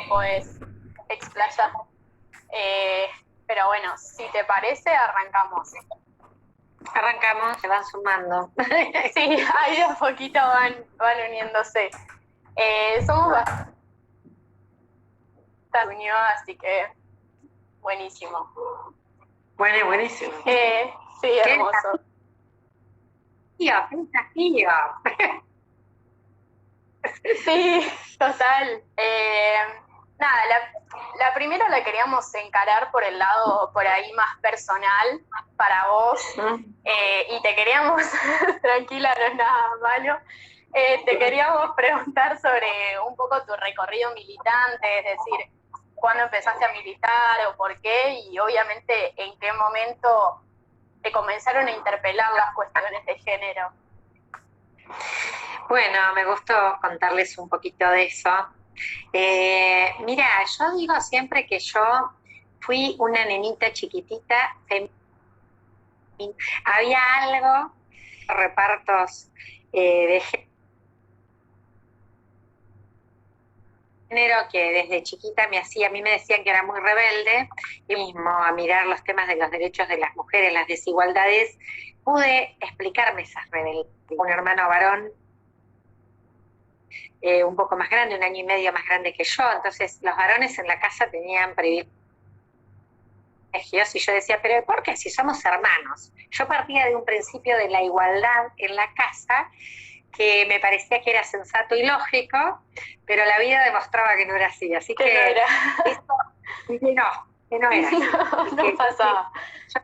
podés explayar. Pero bueno, si te parece, arrancamos. Arrancamos, se van sumando. Sí, ahí de a poquito van uniéndose. Somos bastante unidos, así que buenísimo. Buenísimo. Sí, hermoso. ¡Qué desafío! Sí, total. Nada, la primera la queríamos encarar por el lado por ahí más personal para vos, y te queríamos, tranquila, no es nada malo, te queríamos preguntar sobre un poco tu recorrido militante, es decir, cuándo empezaste a militar o por qué, y obviamente en qué momento te comenzaron a interpelar las cuestiones de género. Bueno, me gustó contarles un poquito de eso. Mira, yo digo siempre que yo fui una nenita chiquitita. Había algo, repartos de género que desde chiquita a mí me decían que era muy rebelde, y mismo a mirar los temas de los derechos de las mujeres, las desigualdades, pude explicarme esas rebeldías. Un hermano varón un poco más grande, 1 año y medio más grande que yo, entonces los varones en la casa tenían privilegios, y yo decía, pero ¿por qué? Si somos hermanos. Yo partía de un principio de la igualdad en la casa, que me parecía que era sensato y lógico, pero la vida demostraba que no era así, así que no era. Eso, que no era así. No pasaba. Yo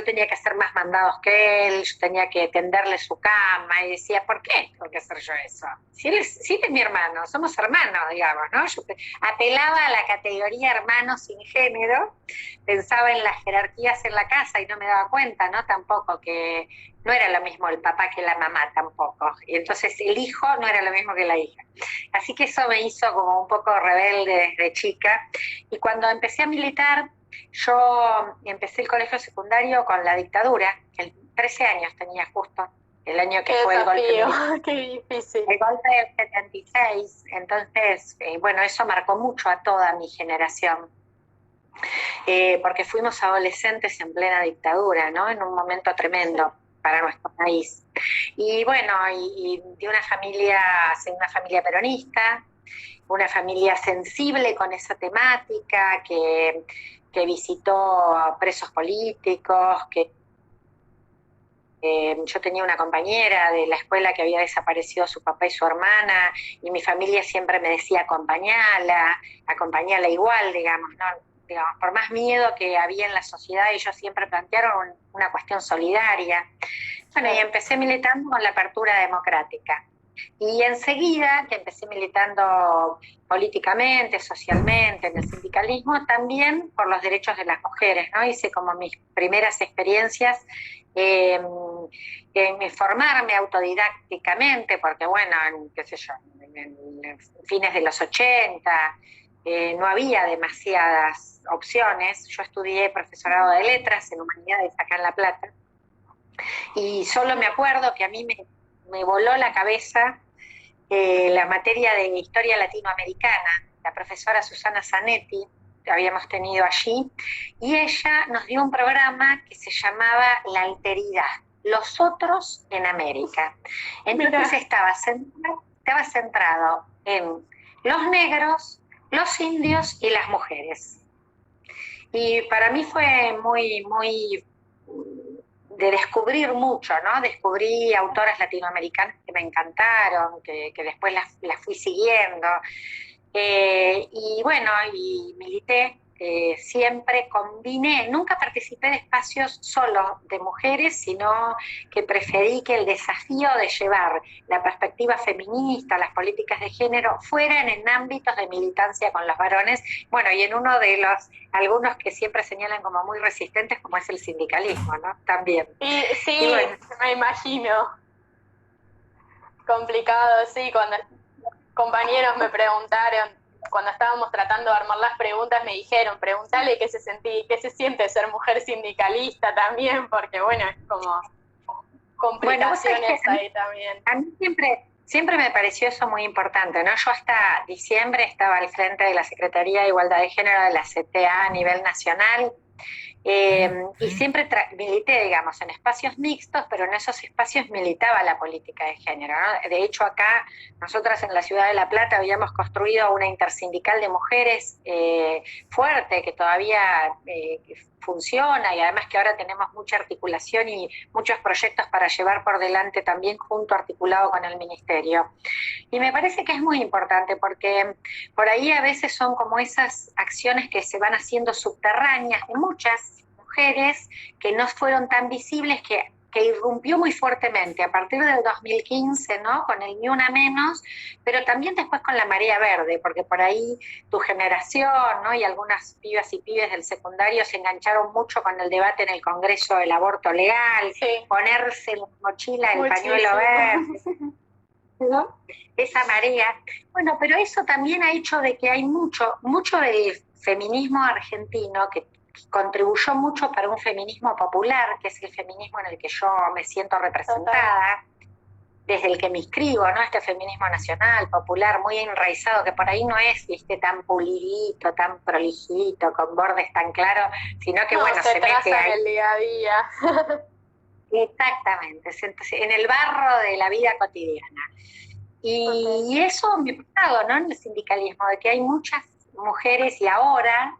tenía que hacer más mandados que él, yo tenía que tenderle su cama, y decía, ¿por qué tengo que hacer yo eso? Si él es mi hermano, somos hermanos, digamos, ¿no? Yo apelaba a la categoría hermano sin género, pensaba en las jerarquías en la casa y no me daba cuenta, ¿no? Tampoco que no era lo mismo el papá que la mamá tampoco, y entonces el hijo no era lo mismo que la hija. Así que eso me hizo como un poco rebelde desde chica, y cuando empecé a militar, yo empecé el colegio secundario con la dictadura, 13 años tenía justo, el año que fue el golpe militar. Qué difícil. El golpe del 76, entonces, bueno, eso marcó mucho a toda mi generación. Porque fuimos adolescentes en plena dictadura, ¿no? En un momento tremendo para nuestro país. Y bueno, y de una familia peronista, una familia sensible con esa temática, que visitó a presos políticos, que yo tenía una compañera de la escuela que había desaparecido su papá y su hermana, y mi familia siempre me decía, acompañala igual, digamos, ¿no? Digamos, por más miedo que había en la sociedad, ellos siempre plantearon una cuestión solidaria. Bueno, y empecé militando con la apertura democrática. Y enseguida que empecé militando políticamente, socialmente, en el sindicalismo, también por los derechos de las mujeres, ¿no? Hice como mis primeras experiencias en formarme autodidácticamente, porque bueno, qué sé yo, en fines de los 80, no había demasiadas opciones. Yo estudié profesorado de letras en humanidades acá en La Plata, y solo me acuerdo que a mí me voló la cabeza la materia de historia latinoamericana, la profesora Susana Zanetti, que habíamos tenido allí, y ella nos dio un programa que se llamaba La Alteridad, los otros en América. Entonces estaba centrado en los negros, los indios y las mujeres. Y para mí fue muy de descubrir mucho, ¿no? Descubrí autoras latinoamericanas que me encantaron, que después las fui siguiendo. Y bueno, y milité, siempre combiné, nunca participé de espacios solo de mujeres, sino que preferí que el desafío de llevar la perspectiva feminista, las políticas de género, fueran en ámbitos de militancia con los varones, bueno, y en uno de algunos que siempre señalan como muy resistentes, como es el sindicalismo, ¿no? También. Y bueno, me imagino. Complicado, sí, cuando compañeros me preguntaron, cuando estábamos tratando de armar las preguntas, me dijeron, pregúntale qué se siente ser mujer sindicalista también, porque bueno, es como complicaciones ahí también. A mí Siempre me pareció eso muy importante, ¿no? Yo hasta diciembre estaba al frente de la Secretaría de Igualdad de Género de la CTA a nivel nacional. Y siempre milité, digamos, en espacios mixtos, pero en esos espacios militaba la política de género, ¿no? De hecho, acá, nosotras en la ciudad de La Plata habíamos construido una intersindical de mujeres fuerte, que todavía funciona, y además que ahora tenemos mucha articulación y muchos proyectos para llevar por delante también junto articulado con el Ministerio. Y me parece que es muy importante porque por ahí a veces son como esas acciones que se van haciendo subterráneas de muchas mujeres que no fueron tan visibles, que irrumpió muy fuertemente a partir del 2015, ¿no? Con el Ni Una Menos, pero también después con la Marea Verde, porque por ahí tu generación, ¿no? Y algunas pibas y pibes del secundario se engancharon mucho con el debate en el Congreso del aborto legal, sí. Ponerse en la mochila el pañuelo verde, ¿no? Esa marea. Bueno, pero eso también ha hecho de que hay mucho del feminismo argentino que contribuyó mucho para un feminismo popular, que es el feminismo en el que yo me siento representada, desde el que me inscribo, ¿no? Este feminismo nacional, popular, muy enraizado, que por ahí no es, viste, tan pulidito, tan prolijito, con bordes tan claros, sino que, bueno, se mete ahí. En el día a día. Exactamente, en el barro de la vida cotidiana. Y eso me ha pasado, ¿no? En el sindicalismo, de que hay muchas mujeres, y ahora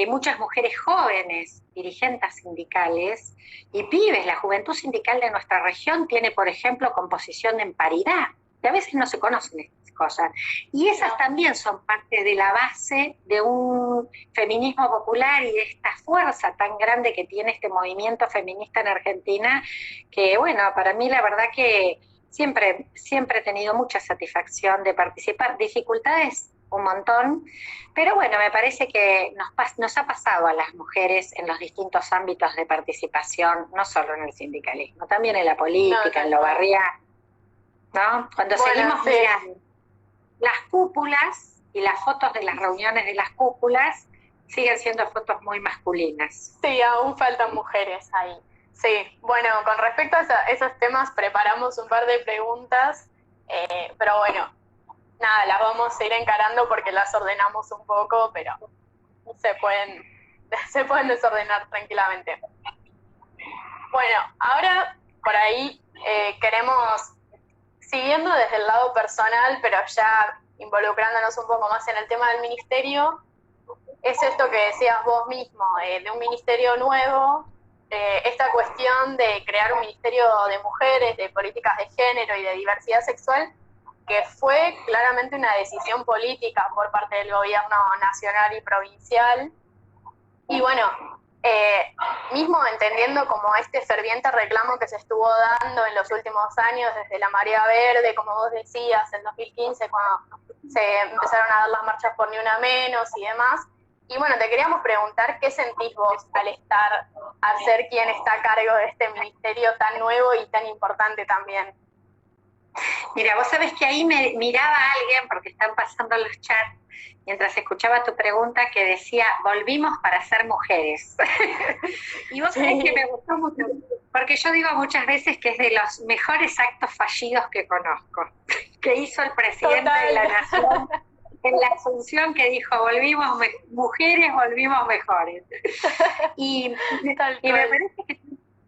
muchas mujeres jóvenes, dirigentes sindicales, y pibes. La juventud sindical de nuestra región tiene, por ejemplo, composición en paridad, que a veces no se conocen estas cosas. Y esas también son parte de la base de un feminismo popular y de esta fuerza tan grande que tiene este movimiento feminista en Argentina, que, bueno, para mí la verdad que siempre he tenido mucha satisfacción de participar. Dificultades un montón, pero bueno, me parece que nos ha pasado a las mujeres en los distintos ámbitos de participación, no solo en el sindicalismo, también en la política, en lo barrial, ¿no? Cuando seguimos mirando las cúpulas y las fotos de las reuniones de las cúpulas, siguen siendo fotos muy masculinas. Sí, aún faltan mujeres ahí. Sí, bueno, con respecto a esos temas preparamos un par de preguntas, pero bueno, nada, las vamos a ir encarando porque las ordenamos un poco, pero se pueden desordenar tranquilamente. Bueno, ahora por ahí queremos, siguiendo desde el lado personal, pero ya involucrándonos un poco más en el tema del ministerio, es esto que decías vos mismo, de un ministerio nuevo, esta cuestión de crear un ministerio de mujeres, de políticas de género y de diversidad sexual, que fue claramente una decisión política por parte del gobierno nacional y provincial. Y bueno, mismo entendiendo como este ferviente reclamo que se estuvo dando en los últimos años, desde la Marea Verde, como vos decías, en 2015, cuando se empezaron a dar las marchas por Ni Una Menos y demás. Y bueno, te queríamos preguntar qué sentís vos al ser quien está a cargo de este ministerio tan nuevo y tan importante también. Mira, vos sabés que ahí me miraba a alguien, porque están pasando los chats, mientras escuchaba tu pregunta, que decía, volvimos para ser mujeres. Y vos sabés que me gustó mucho, porque yo digo muchas veces que es de los mejores actos fallidos que conozco, que hizo el presidente de la Nación en la Asunción, que dijo, volvimos mujeres, volvimos mejores. Y me parece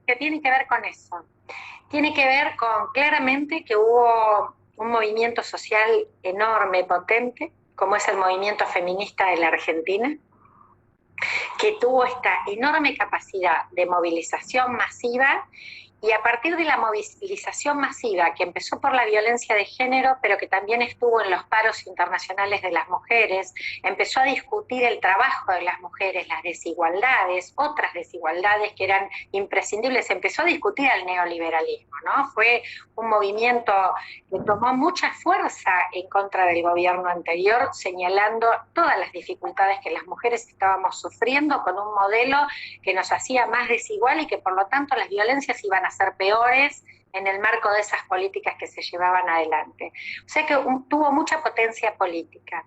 que tiene que ver con eso. Tiene que ver con, claramente, que hubo un movimiento social enorme, potente, como es el movimiento feminista de la Argentina, que tuvo esta enorme capacidad de movilización masiva, y a partir de la movilización masiva, que empezó por la violencia de género, pero que también estuvo en los paros internacionales de las mujeres, empezó a discutir el trabajo de las mujeres, las desigualdades, otras desigualdades que eran imprescindibles, empezó a discutir el neoliberalismo, ¿no? Fue un movimiento que tomó mucha fuerza en contra del gobierno anterior, señalando todas las dificultades que las mujeres estábamos sufriendo con un modelo que nos hacía más desigual y que por lo tanto las violencias iban a a ser peores en el marco de esas políticas que se llevaban adelante. O sea que tuvo mucha potencia política.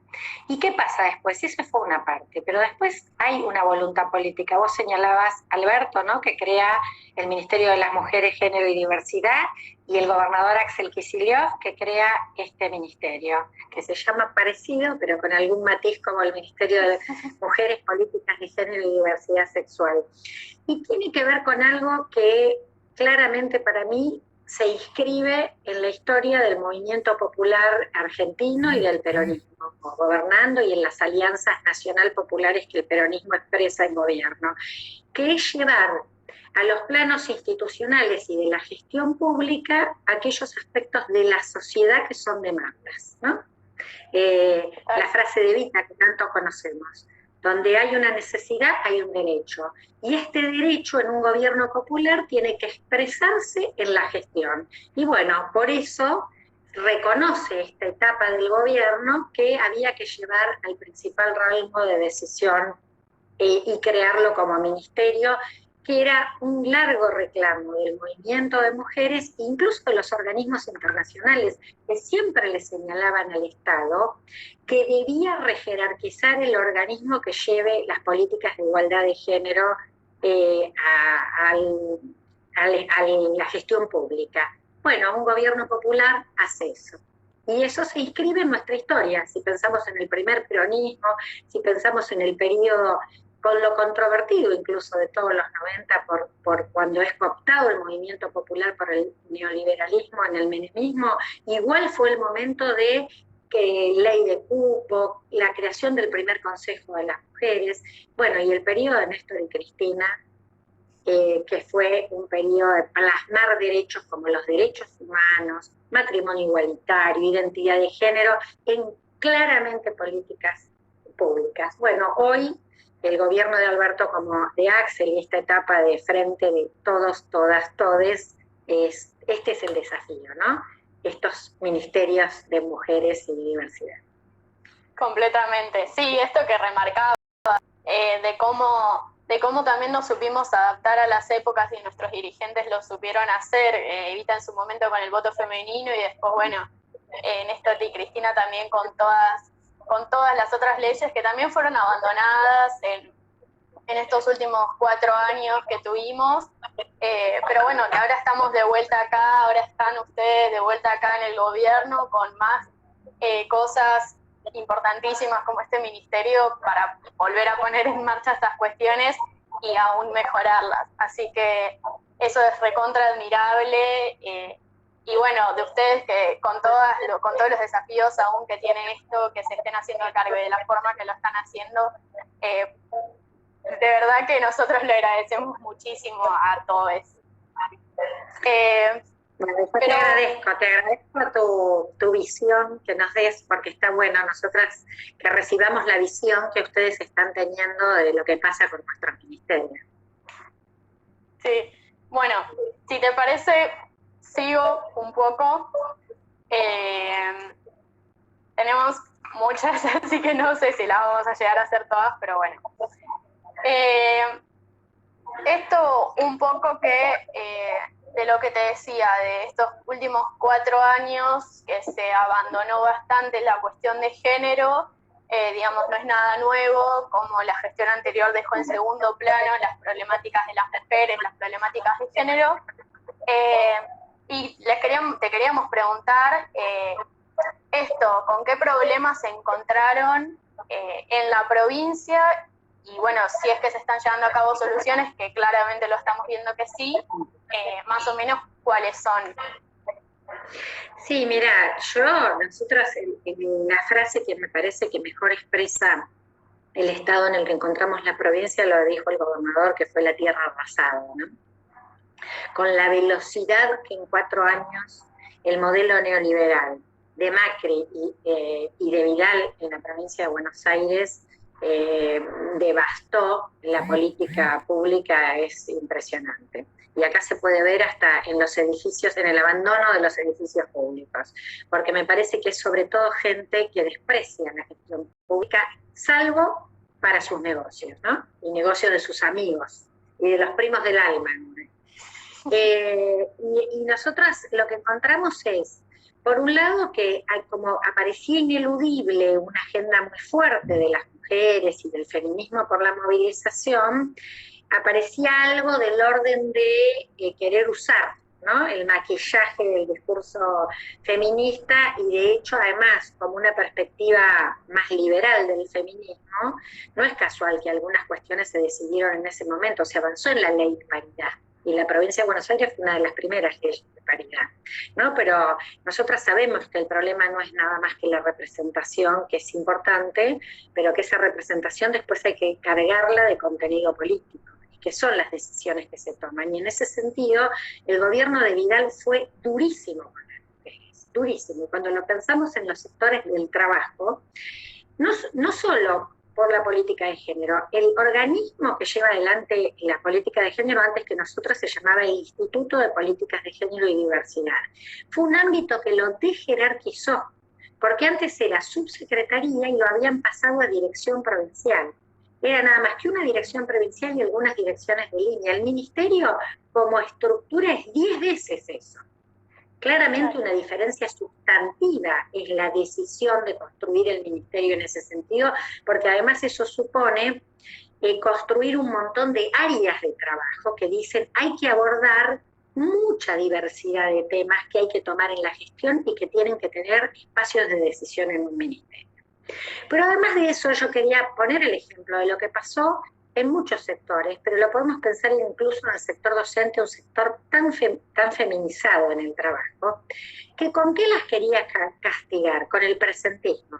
¿Y qué pasa después? Eso fue una parte, pero después hay una voluntad política. Vos señalabas, Alberto, ¿no?, que crea el Ministerio de las Mujeres, Género y Diversidad, y el gobernador Axel Kicillof, que crea este ministerio, que se llama parecido, pero con algún matiz, como el Ministerio de Mujeres, Políticas de Género y Diversidad Sexual. Y tiene que ver con algo que claramente para mí se inscribe en la historia del movimiento popular argentino y del peronismo, gobernando, y en las alianzas nacional populares que el peronismo expresa en gobierno, que es llevar a los planos institucionales y de la gestión pública aquellos aspectos de la sociedad que son demandas, ¿no? La frase de Evita que tanto conocemos: donde hay una necesidad, hay un derecho. Y este derecho en un gobierno popular tiene que expresarse en la gestión. Y bueno, por eso reconoce esta etapa del gobierno que había que llevar al principal rango de decisión y crearlo como ministerio, que era un largo reclamo del movimiento de mujeres, incluso de los organismos internacionales, que siempre le señalaban al Estado que debía rejerarquizar el organismo que lleve las políticas de igualdad de género a la gestión pública. Bueno, un gobierno popular hace eso. Y eso se inscribe en nuestra historia. Si pensamos en el primer peronismo, si pensamos en el periodo con lo controvertido incluso de todos los 90 por cuando es cooptado el movimiento popular por el neoliberalismo en el menemismo, igual fue el momento de ley de cupo, la creación del primer Consejo de las Mujeres, bueno, y el periodo de Néstor y Cristina, que fue un periodo de plasmar derechos como los derechos humanos, matrimonio igualitario, identidad de género, en claramente políticas públicas. Bueno, hoy el gobierno de Alberto como de Axel y esta etapa de frente de todos, todas, todes, este es el desafío, ¿no? Estos ministerios de mujeres y diversidad. Completamente, sí, esto que remarcaba, de cómo también nos supimos adaptar a las épocas y nuestros dirigentes lo supieron hacer, Evita en su momento con el voto femenino y después, bueno, Néstor y Cristina también con todas las otras leyes que también fueron abandonadas en estos últimos 4 años que tuvimos, pero bueno, que ahora estamos de vuelta acá, ahora están ustedes de vuelta acá en el gobierno con más cosas importantísimas como este ministerio para volver a poner en marcha estas cuestiones y aún mejorarlas. Así que eso es recontra admirable. Y bueno, de ustedes que con todos los desafíos aún que tiene esto, que se estén haciendo cargo de la forma que lo están haciendo, de verdad que nosotros le agradecemos muchísimo a todos. Te agradezco tu visión que nos des, porque está bueno nosotras que recibamos la visión que ustedes están teniendo de lo que pasa con nuestros ministerios. Sí, bueno, si te parece, sigo un poco. Tenemos muchas, así que no sé si las vamos a llegar a hacer todas, pero bueno. Esto un poco que de lo que te decía, de estos últimos 4 años que se abandonó bastante la cuestión de género, digamos, no es nada nuevo, como la gestión anterior dejó en segundo plano las problemáticas de las mujeres, las problemáticas de género, y te queríamos preguntar esto, ¿con qué problemas se encontraron en la provincia? Y bueno, si es que se están llevando a cabo soluciones, que claramente lo estamos viendo que sí, más o menos cuáles son. Sí, mira, nosotros, la frase que me parece que mejor expresa el estado en el que encontramos la provincia, lo dijo el gobernador, que fue la tierra arrasada, ¿no? Con la velocidad que en 4 años el modelo neoliberal de Macri y de Vidal en la provincia de Buenos Aires devastó la política pública, es impresionante. Y acá se puede ver hasta en los edificios, en el abandono de los edificios públicos, porque me parece que es sobre todo gente que desprecia la gestión pública, salvo para sus negocios, ¿no? Y negocios de sus amigos y de los primos del alma. Y nosotras lo que encontramos es, por un lado, que hay como aparecía ineludible una agenda muy fuerte de las mujeres y del feminismo por la movilización, aparecía algo del orden de querer usar, ¿no?, el maquillaje del discurso feminista, y de hecho además como una perspectiva más liberal del feminismo. No es casual que algunas cuestiones se decidieron en ese momento, se avanzó en la ley de paridad, y la provincia de Buenos Aires fue una de las primeras leyes de paridad, ¿no? Pero nosotras sabemos que el problema no es nada más que la representación, que es importante, pero que esa representación después hay que cargarla de contenido político, que son las decisiones que se toman. Y en ese sentido, el gobierno de Vidal fue durísimo con las mujeres, durísimo. Cuando lo pensamos en los sectores del trabajo, no solo por la política de género, el organismo que lleva adelante la política de género antes que nosotros se llamaba el Instituto de Políticas de Género y Diversidad. Fue un ámbito que lo desjerarquizó, porque antes era subsecretaría y lo habían pasado a dirección provincial. Era nada más que una dirección provincial y algunas direcciones de línea. El ministerio como estructura es 10 veces eso. Claramente una diferencia sustantiva es la decisión de construir el ministerio en ese sentido, porque además eso supone construir un montón de áreas de trabajo que dicen hay que abordar mucha diversidad de temas que hay que tomar en la gestión y que tienen que tener espacios de decisión en un ministerio. Pero además de eso, yo quería poner el ejemplo de lo que pasó en muchos sectores, pero lo podemos pensar incluso en el sector docente, un sector tan feminizado en el trabajo, que ¿con qué las quería castigar? Con el presentismo.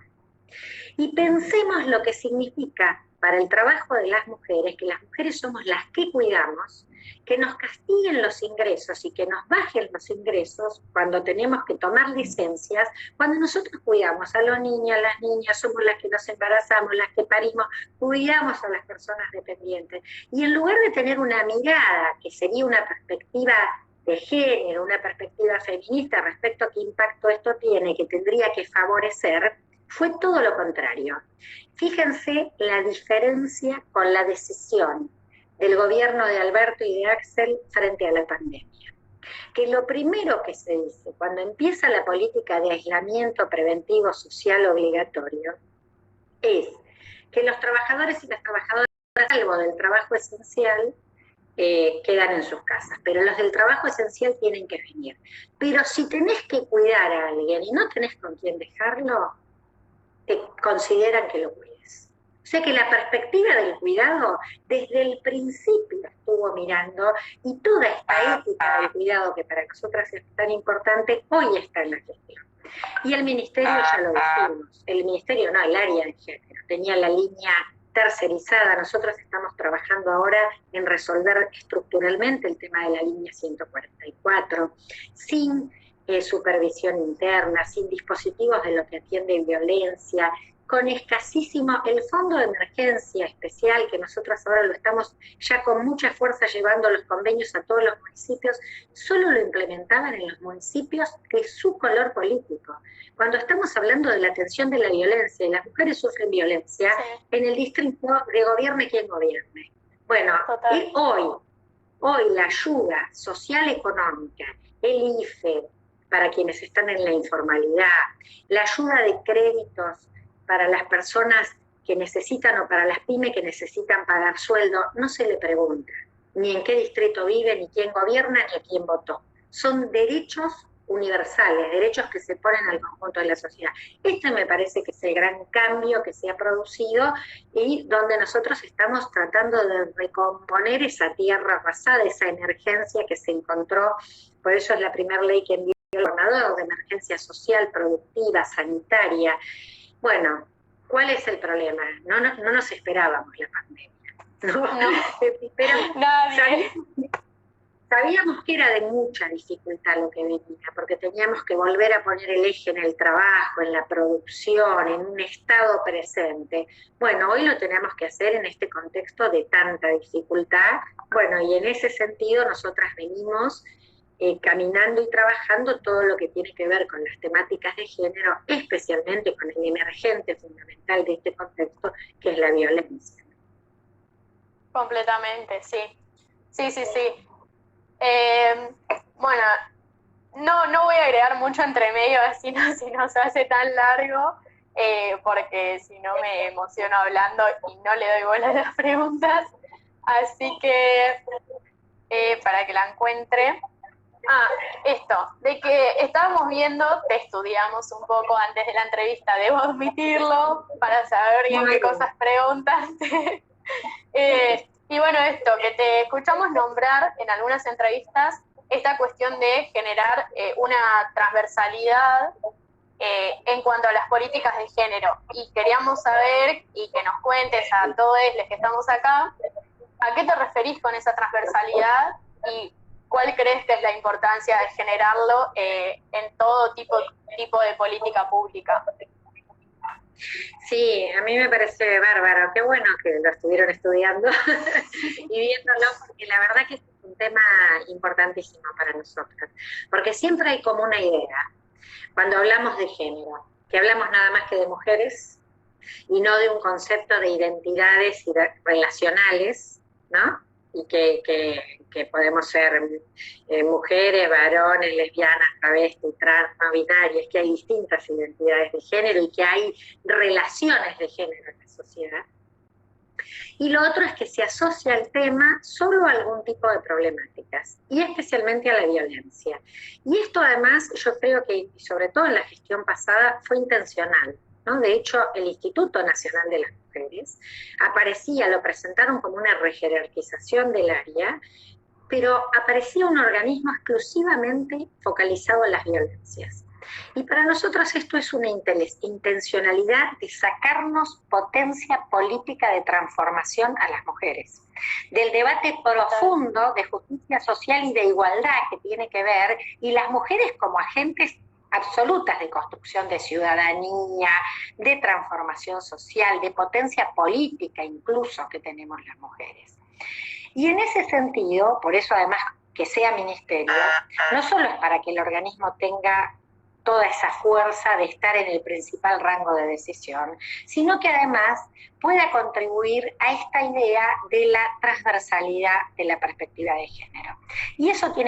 Y pensemos lo que significa para el trabajo de las mujeres, que las mujeres somos las que cuidamos, que nos castiguen los ingresos y que nos bajen los ingresos cuando tenemos que tomar licencias, cuando nosotros cuidamos a los niños, a las niñas, somos las que nos embarazamos, las que parimos, cuidamos a las personas dependientes. Y en lugar de tener una mirada, que sería una perspectiva de género, una perspectiva feminista respecto a qué impacto esto tiene, que tendría que favorecer, fue todo lo contrario. Fíjense la diferencia con la decisión del gobierno de Alberto y de Axel frente a la pandemia. Que lo primero que se dice cuando empieza la política de aislamiento preventivo social obligatorio es que los trabajadores y las trabajadoras, salvo del trabajo esencial, quedan en sus casas, pero los del trabajo esencial tienen que venir. Pero si tenés que cuidar a alguien y no tenés con quién dejarlo, te consideran que lo cuides. O sea que la perspectiva del cuidado desde el principio estuvo mirando, y toda esta ética del cuidado que para nosotras es tan importante, hoy está en la gestión. Y el ministerio, ya lo dijimos, el ministerio no, el área de género, tenía la línea tercerizada. Nosotros estamos trabajando ahora en resolver estructuralmente el tema de la línea 144, sin supervisión interna, sin dispositivos de lo que atiende violencia, con escasísimo, el fondo de emergencia especial, que nosotros ahora lo estamos ya con mucha fuerza llevando los convenios a todos los municipios, solo lo implementaban en los municipios de su color político. Cuando estamos hablando de la atención de la violencia, y las mujeres sufren violencia, sí, en el distrito de gobierne quien gobierne. Bueno, hoy la ayuda social económica, el IFE, para quienes están en la informalidad, la ayuda de créditos para las personas que necesitan o para las pymes que necesitan pagar sueldo, no se le pregunta ni en qué distrito vive, ni quién gobierna, ni a quién votó. Son derechos universales, derechos que se ponen al conjunto de la sociedad. Este me parece que es el gran cambio que se ha producido y donde nosotros estamos tratando de recomponer esa tierra arrasada, esa emergencia que se encontró. Por eso es la primera ley que envió el gobernador de emergencia social, productiva, sanitaria. Bueno, ¿cuál es el problema? No nos esperábamos la pandemia. Sabíamos que era de mucha dificultad lo que venía, porque teníamos que volver a poner el eje en el trabajo, en la producción, en un estado presente. Bueno, hoy lo tenemos que hacer en este contexto de tanta dificultad. Bueno, y en ese sentido nosotras venimos caminando y trabajando todo lo que tiene que ver con las temáticas de género, especialmente con el emergente fundamental de este contexto, que es la violencia. Completamente, sí. Sí. Bueno, no voy a agregar mucho entre medio, así no, si no se hace tan largo, porque si no me emociono hablando y no le doy bola a las preguntas. Así que, para que la encuentre. Esto, de que estábamos viendo, te estudiamos un poco antes de la entrevista, debo admitirlo, para saber bien qué cosas preguntaste. Y bueno, esto, que te escuchamos nombrar en algunas entrevistas esta cuestión de generar una transversalidad en cuanto a las políticas de género. Y queríamos saber, y que nos cuentes a todos los que estamos acá, ¿a qué te referís con esa transversalidad y cuál crees que es la importancia de generarlo en todo tipo de política pública? Sí, a mí me parece bárbaro, qué bueno que lo estuvieron estudiando y viéndolo, porque la verdad que es un tema importantísimo para nosotras, porque siempre hay como una idea, cuando hablamos de género, que hablamos nada más que de mujeres y no de un concepto de identidades relacionales, ¿no? Y que podemos ser mujeres, varones, lesbianas, travestis, trans, no binarias, que hay distintas identidades de género y que hay relaciones de género en la sociedad. Y lo otro es que se asocia el tema solo a algún tipo de problemáticas, y especialmente a la violencia. Y esto además yo creo que, sobre todo en la gestión pasada, fue intencional, ¿no? De hecho, el Instituto Nacional de las Mujeres lo presentaron como una rejerarquización del área, pero aparecía un organismo exclusivamente focalizado en las violencias. Y para nosotros esto es una intencionalidad de sacarnos potencia política de transformación a las mujeres, del debate profundo de justicia social y de igualdad que tiene que ver, y las mujeres como agentes absolutas de construcción de ciudadanía, de transformación social, de potencia política incluso que tenemos las mujeres. Y en ese sentido, por eso además que sea ministerio, no solo es para que el organismo tenga toda esa fuerza de estar en el principal rango de decisión, sino que además pueda contribuir a esta idea de la transversalidad de la perspectiva de género. Y eso tiene